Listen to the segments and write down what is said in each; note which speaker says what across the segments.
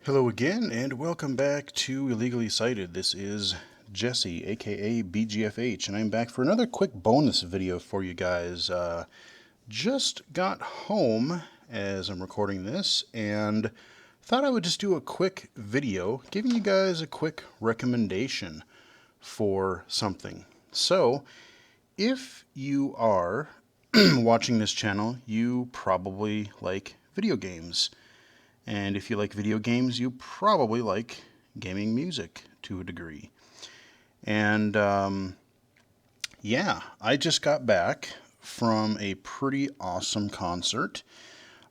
Speaker 1: Hello again, and welcome back to Illegally Cited. This is Jesse, aka BGFH, and I'm back for another quick bonus video for you guys. Just got home as I'm recording this, and thought I would just do a quick video giving you guys a quick recommendation for something. So, if you are watching this channel, you probably like video games. And if you like video games, you probably like gaming music to a degree. And yeah, I just got back from a pretty awesome concert.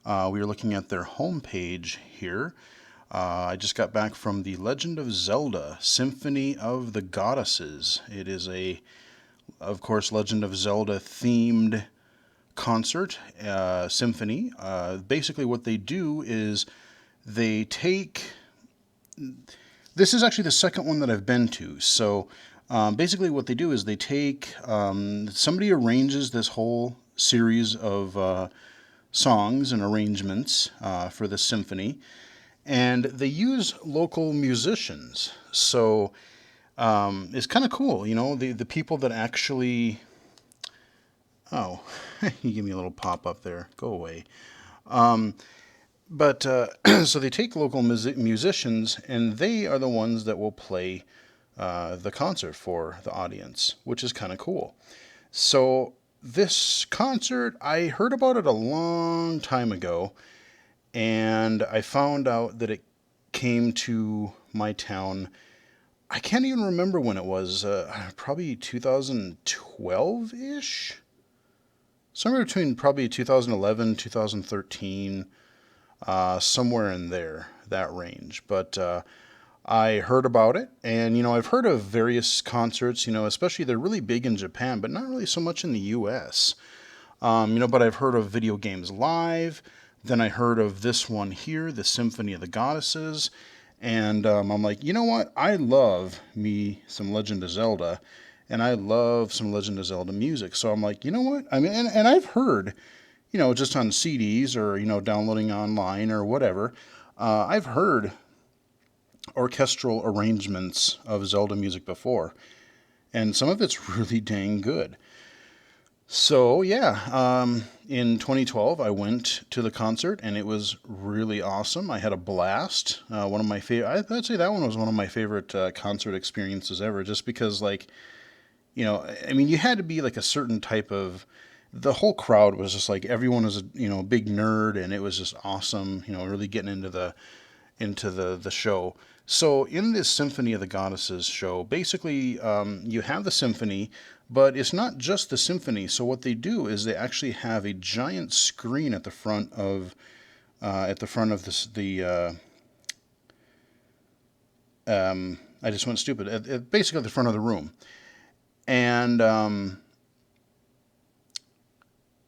Speaker 1: We are looking at their homepage here. I just got back from the Legend of Zelda Symphony of the Goddesses. It is of course, Legend of Zelda themed concert, symphony. Basically, what they do is they take. This is actually the second one that I've been to. So basically, what they do is they take. Somebody arranges this whole series of songs and arrangements for the symphony, and they use local musicians. So it's kind of cool, the people that actually. Oh, you give me a little pop up there. Go away. But so they take local musicians, and they are the ones that will play the concert for the audience, which is kind of cool. So this concert, I heard about it a long time ago, and I found out that it came to my town. I can't even remember when it was. Probably 2012-ish? Somewhere between probably 2011, 2013. Somewhere in there, that range. But I heard about it, and I've heard of various concerts. Especially they're really big in Japan, but not really so much in the U.S. But I've heard of Video Games Live. Then I heard of this one here, the Symphony of the Goddesses, and I'm like, you know what? I love me some Legend of Zelda, and I love some Legend of Zelda music. So I'm like, you know what? I mean, and I've heard just on CDs or, downloading online or whatever, I've heard orchestral arrangements of Zelda music before, and some of it's really dang good. So, yeah, in 2012, I went to the concert, and it was really awesome. I had a blast. One of my favorite, I'd say that one was one of my favorite concert experiences ever, just because, like, I mean, you had to be like a certain type of. The whole crowd was just like everyone was a big nerd, and it was just awesome. Really getting into the show. So in this Symphony of the Goddesses show, basically you have the symphony, but it's not just the symphony. So what they do is they actually have a giant screen at the front of this the. I just went stupid. Basically, at the front of the room, and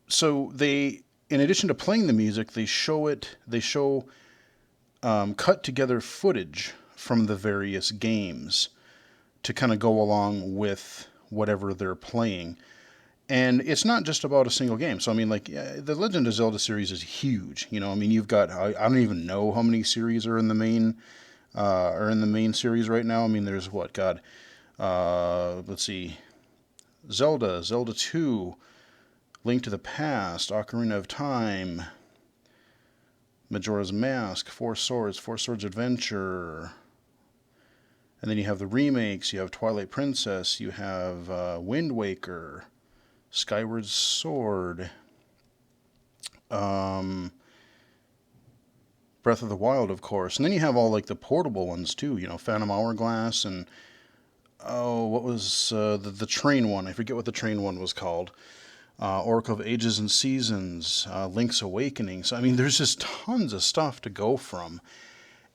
Speaker 1: so they, in addition to playing the music, they show cut together footage from the various games to kind of go along with whatever they're playing. And it's not just about a single game. So I mean, like, the Legend of Zelda series is huge. I mean, you've got, I don't even know how many series are in the main series right now. I mean, there's what, God, let's see, Zelda 2, Link to the Past, Ocarina of Time, Majora's Mask, Four Swords Adventure, and then you have the remakes. You have Twilight Princess, you have Wind Waker, Skyward Sword, Breath of the Wild, of course, and then you have all like the portable ones too. Phantom Hourglass, and what was the train one? I forget what the train one was called. Oracle of Ages and Seasons, Link's Awakening. So, I mean, there's just tons of stuff to go from.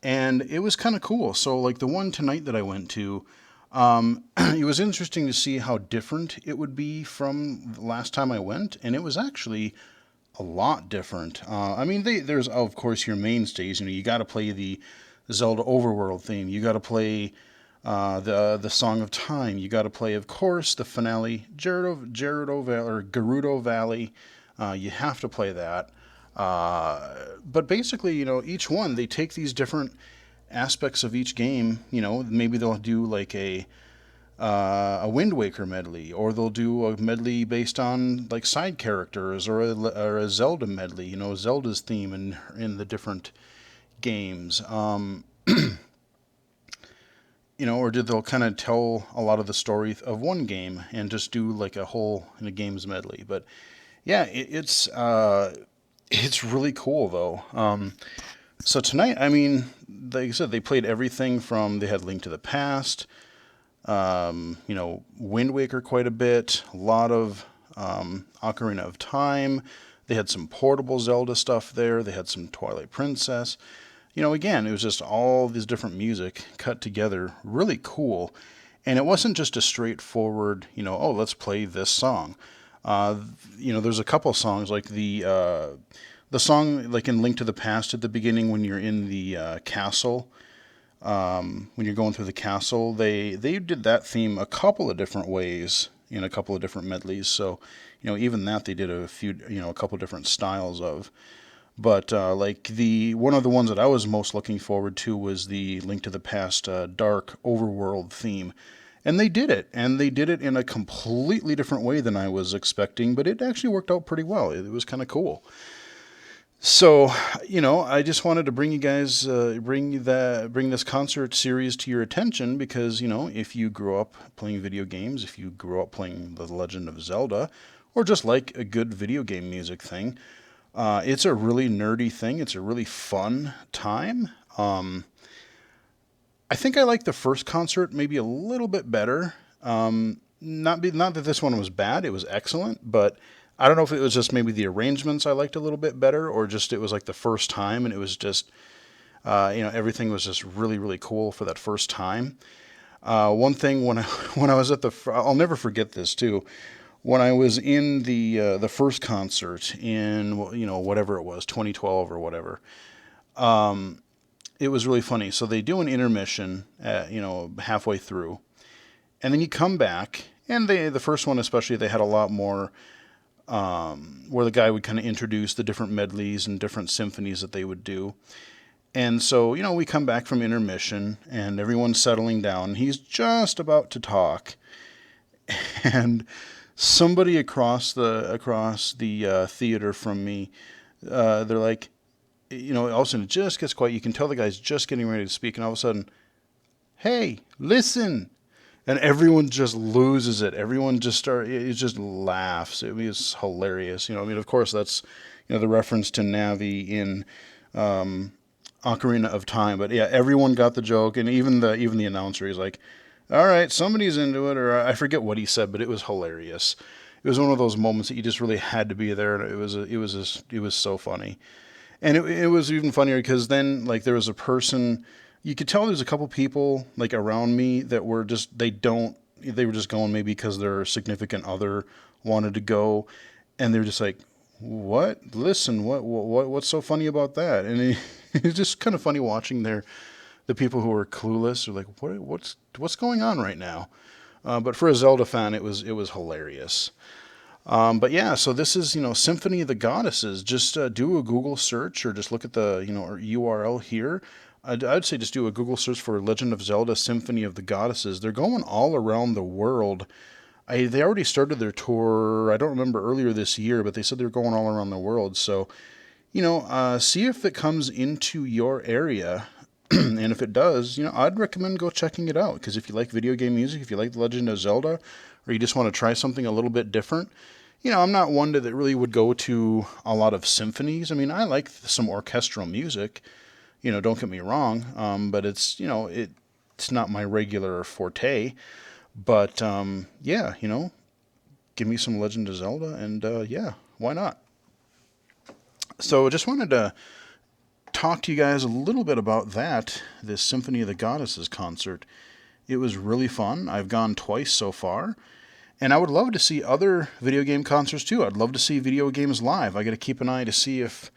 Speaker 1: And it was kind of cool. So, like the one tonight that I went to, it was interesting to see how different it would be from the last time I went. And it was actually a lot different. I mean, there's, of course, your mainstays. You got to play the Zelda Overworld theme. You got to play the Song of Time. You got to play, of course, the finale, Gerudo Valley. You have to play that. But basically, each one, they take these different aspects of each game. Maybe they'll do like a Wind Waker medley, or they'll do a medley based on like side characters, or a Zelda medley. Zelda's theme in the different games. Or did they'll kind of tell a lot of the story of one game and just do like a whole in a games medley. But yeah, it's really cool though. So tonight, I mean, like I said, they played everything from they had Link to the Past, Wind Waker quite a bit, a lot of Ocarina of Time. They had some portable Zelda stuff there. They had some Twilight Princess. Again, it was just all this different music cut together, really cool. And it wasn't just a straightforward, oh, let's play this song. There's a couple songs like the song like in Link to the Past at the beginning when you're in the castle. When you're going through the castle, they did that theme a couple of different ways in a couple of different medleys. So, even that they did a couple different styles of. But like one of the ones that I was most looking forward to was the Link to the Past dark overworld theme. And they did it. And they did it in a completely different way than I was expecting. But it actually worked out pretty well. It was kind of cool. So, I just wanted to bring you guys, bring this concert series to your attention because, if you grew up playing video games, if you grew up playing The Legend of Zelda, or just like a good video game music thing, it's a really nerdy thing. It's a really fun time. I think I liked the first concert maybe a little bit better. Not that this one was bad. It was excellent, but I don't know if it was just maybe the arrangements I liked a little bit better, or just it was like the first time and it was just, everything was just really, really cool for that first time. One thing when I was at I'll never forget this too. When I was in the first concert in whatever it was, 2012 or whatever, it was really funny. So they do an intermission halfway through, and then you come back, and the first one especially, they had a lot more where the guy would kind of introduce the different medleys and different symphonies that they would do. And so we come back from intermission, and everyone's settling down. He's just about to talk, and somebody across the theater from me, they're like, all of a sudden it just gets quiet. You can tell the guy's just getting ready to speak, and all of a sudden, hey, listen. And everyone just loses it. Everyone it just laughs. It's hilarious. Of course that's, the reference to Navi in Ocarina of Time. But yeah, everyone got the joke, and even the announcer, he's like, all right, somebody's into it, or I forget what he said, but it was hilarious. It was one of those moments that you just really had to be there, and it was so funny. And it was even funnier because then like there was a person, you could tell there's a couple people like around me that were just they were just going maybe because their significant other wanted to go, and they were just like, what? Listen, what's so funny about that? And it's just kind of funny watching the people who are clueless are like, what's going on right now? But for a Zelda fan, it was hilarious. But yeah, so this is Symphony of the Goddesses. Just do a Google search or just look at the URL here. I'd say just do a Google search for Legend of Zelda Symphony of the Goddesses. They're going all around the world. They already started their tour. I don't remember earlier this year, but they said they're going all around the world. So see if it comes into your area. And if it does, I'd recommend go checking it out. Because if you like video game music, if you like The Legend of Zelda, or you just want to try something a little bit different, I'm not one that really would go to a lot of symphonies. I mean, I like some orchestral music, don't get me wrong. But it's not my regular forte. But yeah, give me some Legend of Zelda, and yeah, why not? So I just wanted to talk to you guys a little bit about this Symphony of the Goddesses concert. It was really fun. I've gone twice so far, and I would love to see other video game concerts too. I'd love to see video games live. I got to keep an eye to see if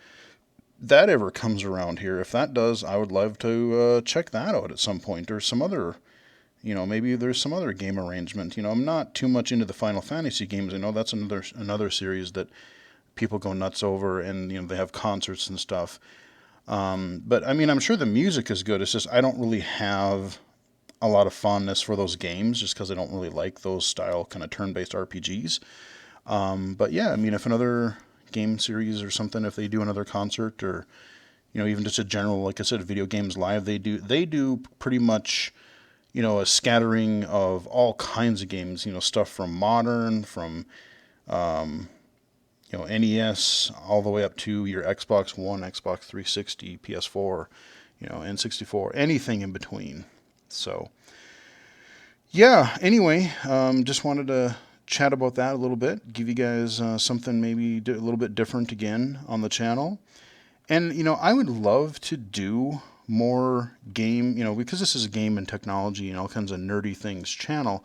Speaker 1: that ever comes around here. If that does, I would love to check that out at some point, or some other, maybe there's some other game arrangement. I'm not too much into the Final Fantasy games. I know that's another series that people go nuts over, and they have concerts and stuff. But I mean, I'm sure the music is good. It's just I don't really have a lot of fondness for those games just because I don't really like those style kind of turn-based RPGs. But yeah, I mean, if another game series or something, if they do another concert or even just a general, like I said, video games live, they do pretty much a scattering of all kinds of games. Stuff from modern, from NES all the way up to your Xbox One, Xbox 360, PS4, N64, anything in between. So yeah, anyway, just wanted to chat about that a little bit, give you guys something maybe a little bit different again on the channel. And, I would love to do more game, because this is a game and technology and all kinds of nerdy things channel.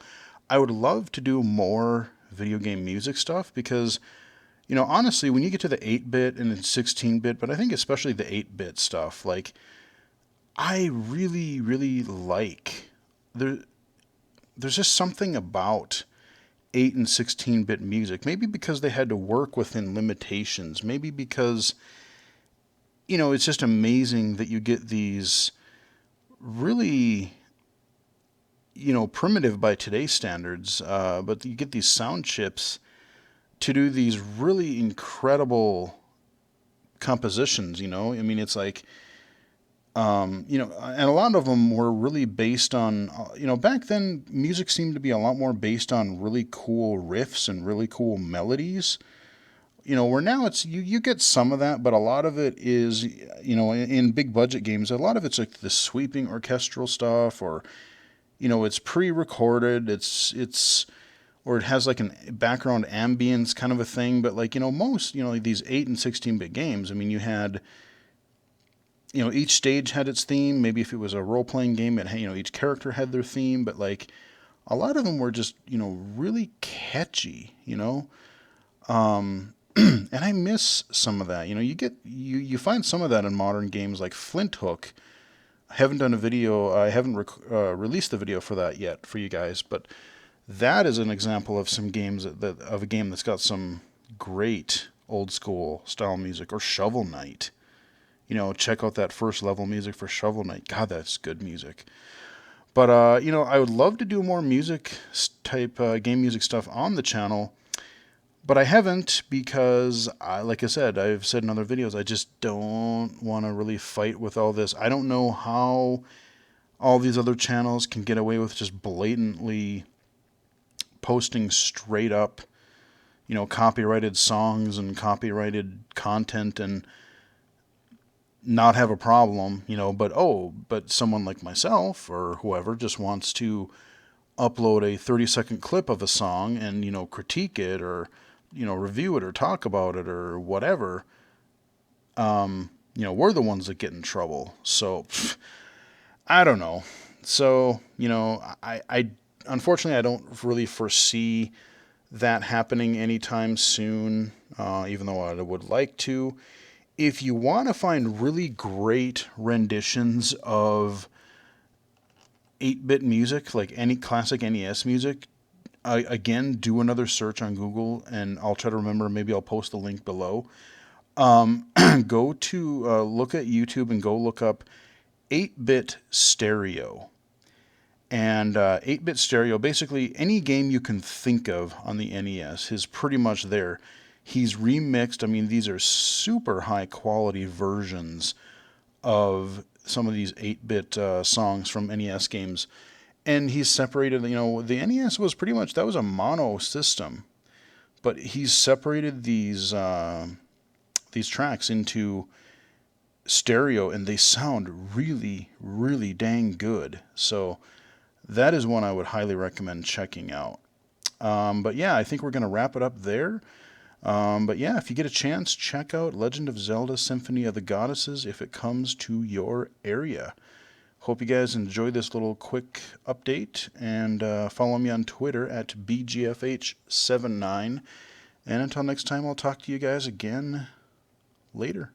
Speaker 1: I would love to do more video game music stuff because, honestly, when you get to the 8-bit and the 16-bit, but I think especially the 8-bit stuff, like, I really, really like. There, there's just something about 8 and 16-bit music. Maybe because they had to work within limitations. Maybe because, it's just amazing that you get these really, primitive by today's standards, but you get these sound chips to do these really incredible compositions, I mean, it's like, and a lot of them were really based on, back then music seemed to be a lot more based on really cool riffs and really cool melodies. Where now it's you get some of that, but a lot of it is, in big budget games, a lot of it's like the sweeping orchestral stuff, or it's pre-recorded, or it has like an background ambience kind of a thing. But like most like these 8 and 16-bit games, I mean, you had each stage had its theme. Maybe if it was a role-playing game, it had, each character had their theme, but like a lot of them were just really catchy. And I miss some of that. You find some of that in modern games like Flint Hook. I haven't done a video. I haven't released the video for that yet for you guys, but that is an example of some games of a game that's got some great old school style music. Or Shovel Knight. Check out that first level music for Shovel Knight. God, that's good music. But I would love to do more music type game music stuff on the channel. But I haven't because, like I said, I've said in other videos, I just don't want to really fight with all this. I don't know how all these other channels can get away with just blatantly posting straight up, copyrighted songs and copyrighted content and not have a problem, but someone like myself or whoever just wants to upload a 30-second clip of a song and, critique it or review it or talk about it or whatever, we're the ones that get in trouble. So, I don't know. So, I unfortunately, I don't really foresee that happening anytime soon, even though I would like to. If you want to find really great renditions of 8-bit music, like any classic NES music, again, do another search on Google, and I'll try to remember. Maybe I'll post the link below. Go to look at YouTube and go look up 8-bit stereo. And 8-bit stereo, basically any game you can think of on the NES is pretty much there. He's remixed. I mean, these are super high quality versions of some of these 8-bit songs from NES games. And he's separated, the NES was pretty much, that was a mono system. But he's separated these tracks into stereo, and they sound really, really dang good. So that is one I would highly recommend checking out. But yeah, I think we're going to wrap it up there. But yeah, if you get a chance, check out Legend of Zelda Symphony of the Goddesses if it comes to your area. Hope you guys enjoyed this little quick update, and follow me on Twitter at BGFH79. And until next time, I'll talk to you guys again later.